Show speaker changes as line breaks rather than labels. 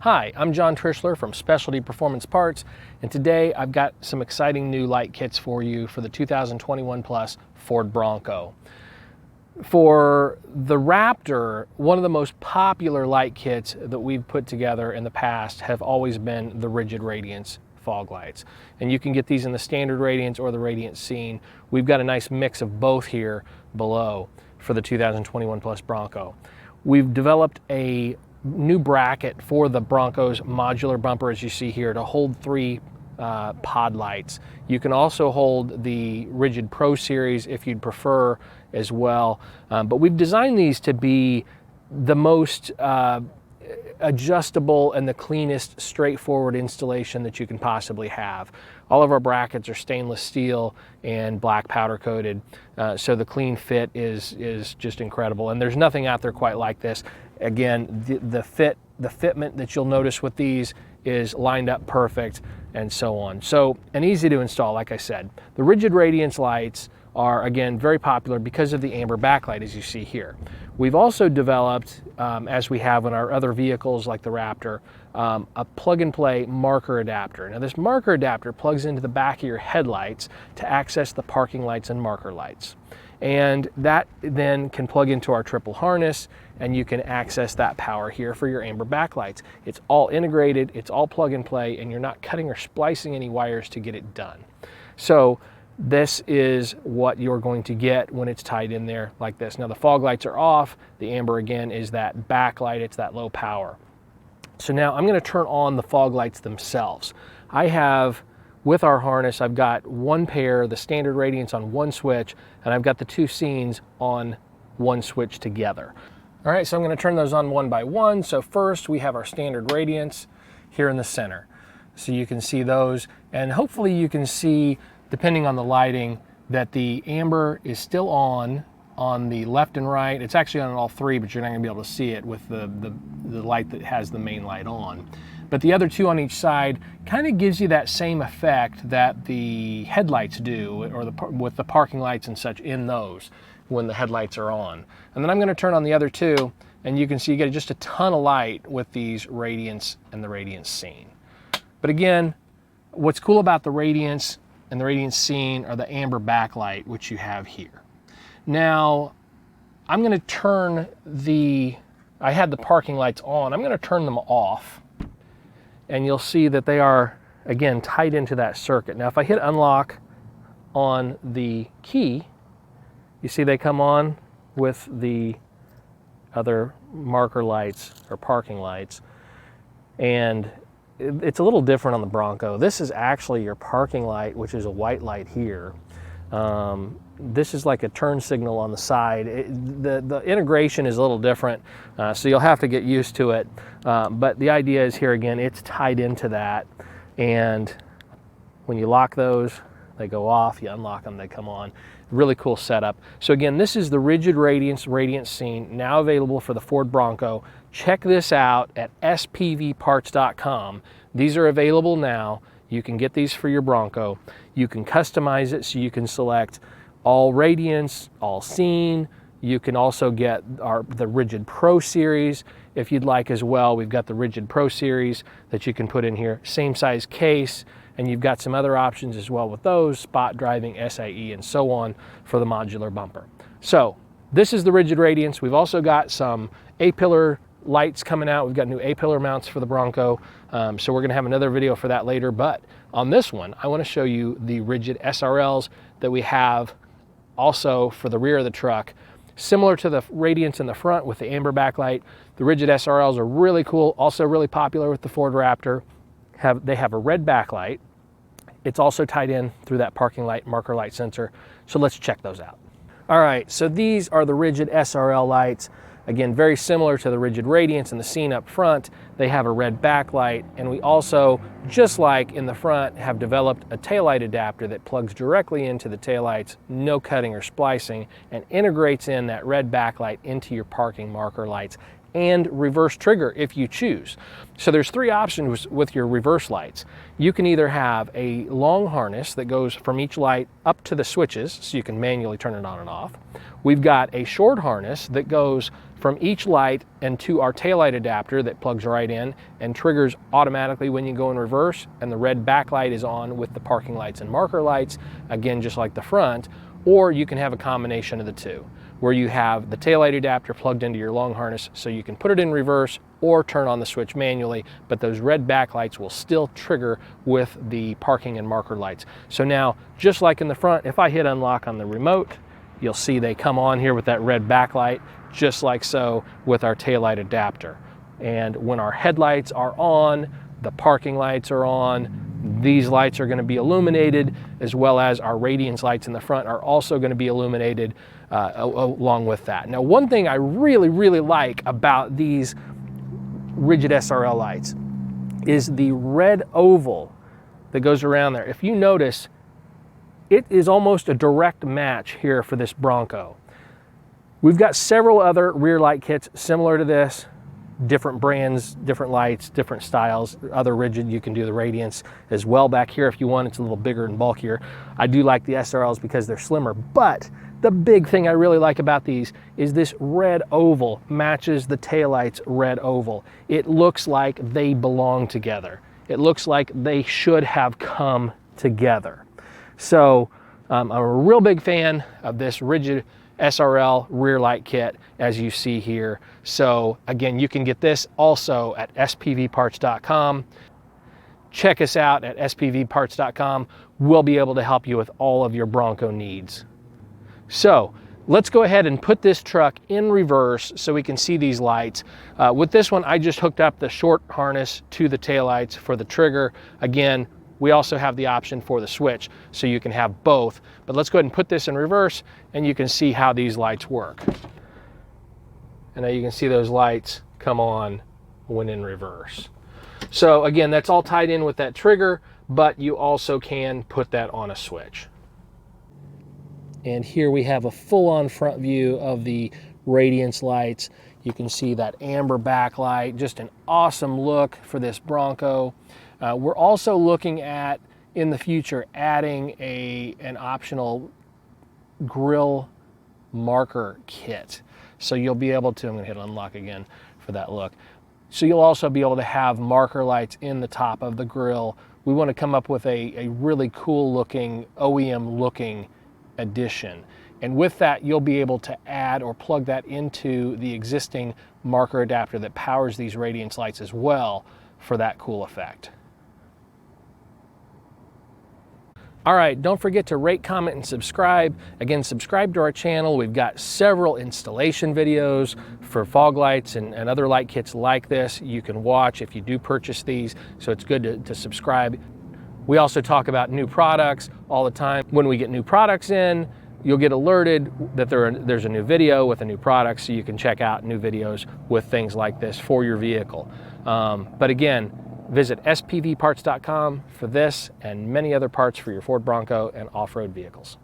Hi, I'm John Trishler from Specialty Performance Parts, and today I've got some exciting new light kits for you for the 2021 Plus Ford Bronco. For the Raptor, one of the most popular light kits that we've put together in the past have always been the rigid Radiance fog lights. And you can get these in the standard Radiance or the Radiance Scene. We've got a nice mix of both here below for the 2021 Plus Bronco. We've developed a new bracket for the Bronco's modular bumper, as you see here, to hold three pod lights. You can also hold the Rigid Pro Series if you'd prefer as well. But we've designed these to be the most adjustable and the cleanest, straightforward installation that you can possibly have. All of our brackets are stainless steel and black powder coated, so the clean fit is just incredible. And there's nothing out there quite like this. Again, the fitment that you'll notice with these is lined up perfect and so on. So, and easy to install, like I said. The rigid Radiance lights are, again, very popular because of the amber backlight, as you see here. We've also developed, as we have in our other vehicles like the Raptor, a plug-and-play marker adapter. Now this marker adapter plugs into the back of your headlights to access the parking lights and marker lights. And that then can plug into our triple harness, and you can access that power here for your amber backlights. It's all integrated, it's all plug and play, and you're not cutting or splicing any wires to get it done. So this is what you're going to get when it's tied in there like this. Now the fog lights are off. The amber, again, is that backlight. It's that low power. So now I'm going to turn on the fog lights themselves. I have, with our harness, I've got one pair, the standard Radiance on one switch, and I've got the two scenes on one switch together. All right, so I'm going to turn those on one by one. So first we have our standard Radiance here in the center. So you can see those, and hopefully you can see, depending on the lighting, that the amber is still on the left and right. It's actually on all three, but you're not going to be able to see it with the light that has the main light on. But the other two on each side kind of gives you that same effect that the headlights do, or with the parking lights and such in those when the headlights are on. And then I'm going to turn on the other two, and you can see you get just a ton of light with these Radiance and the Radiance Scene. But again, what's cool about the Radiance and the Radiance Scene are the amber backlight, which you have here. Now, I'm going to turn I had the parking lights on. I'm going to turn them off, and you'll see that they are, again, tied into that circuit. Now, if I hit unlock on the key, you see they come on with the other marker lights or parking lights. And it's a little different on the Bronco. This is actually your parking light, which is a white light here. This is like a turn signal on the side. The integration is a little different, so you'll have to get used to it. But the idea is here, again, it's tied into that. And when you lock those, they go off. You unlock them, they come on. Really cool setup. So again, this is the rigid Radiance Scene, now available for the Ford Bronco. Check this out at spvparts.com. These are available now. You can get these for your Bronco. You can customize it so you can select all Radiance, all Scene. You can also get the Rigid Pro Series if you'd like as well. We've got the Rigid Pro Series that you can put in here. Same size case, and you've got some other options as well with those, spot driving, SAE, and so on for the modular bumper. So this is the rigid Radiance. We've also got some A-pillar lights coming out. We've got new A-pillar mounts for the Bronco. So we're gonna have another video for that later. But on this one, I wanna show you the rigid SRLs that we have also for the rear of the truck. Similar to the Radiance in the front with the amber backlight, the rigid SRLs are really cool, also really popular with the Ford Raptor. They have a red backlight. It's also tied in through that parking light marker light sensor. So let's check those out. All right, so these are the rigid SRL lights. Again, very similar to the rigid Radiance and the Scene up front. They have a red backlight, and we also, just like in the front, have developed a taillight adapter that plugs directly into the taillights, no cutting or splicing, and integrates in that red backlight into your parking marker lights and reverse trigger if you choose. So there's three options with your reverse lights. You can either have a long harness that goes from each light up to the switches, so you can manually turn it on and off. We've got a short harness that goes from each light and to our taillight adapter that plugs right in and triggers automatically when you go in reverse, and the red backlight is on with the parking lights and marker lights, again just like the front. Or you can have a combination of the two, where you have the taillight adapter plugged into your long harness so you can put it in reverse or turn on the switch manually, but those red backlights will still trigger with the parking and marker lights. So now, just like in the front, if I hit unlock on the remote, you'll see they come on here with that red backlight, just like so with our taillight adapter. And when our headlights are on, the parking lights are on, these lights are going to be illuminated, as well as our Radiance lights in the front are also going to be illuminated along with that. Now, one thing I really like about these rigid SRL lights is the red oval that goes around there. If you notice, it is almost a direct match here for this Bronco. We've got several other rear light kits similar to this, different brands, different lights, different styles, other rigid. You can do the Radiance as well back here if you want. It's a little bigger and bulkier. I do like the SRLs because they're slimmer, but the big thing I really like about these is this red oval matches the taillight's red oval. It looks like they belong together. It looks like they should have come together. So I'm a real big fan of this rigid SRL rear light kit, as you see here. So again, you can get this also at spvparts.com. Check us out at spvparts.com. We'll be able to help you with all of your Bronco needs. So let's go ahead and put this truck in reverse so we can see these lights. With this one, I just hooked up the short harness to the taillights for the trigger. Again, we also have the option for the switch, so you can have both. But let's go ahead and put this in reverse, and you can see how these lights work. And now you can see those lights come on when in reverse. So again, that's all tied in with that trigger, but you also can put that on a switch. And here we have a full-on front view of the Radiance lights. You can see that amber backlight, just an awesome look for this Bronco. We're also looking at, in the future, adding an optional grille marker kit. So you'll be able to, I'm going to hit unlock again for that look. So you'll also be able to have marker lights in the top of the grille. We want to come up with a really cool looking, OEM looking addition. And with that, you'll be able to add or plug that into the existing marker adapter that powers these Radiance lights as well for that cool effect. All right, don't forget to rate, comment, and subscribe. Again, subscribe to our channel. We've got several installation videos for fog lights and other light kits like this you can watch if you do purchase these, so it's good to subscribe. We also talk about new products all the time. When we get new products in, you'll get alerted that there's a new video with a new product, so you can check out new videos with things like this for your vehicle. But again, visit spvparts.com for this and many other parts for your Ford Bronco and off-road vehicles.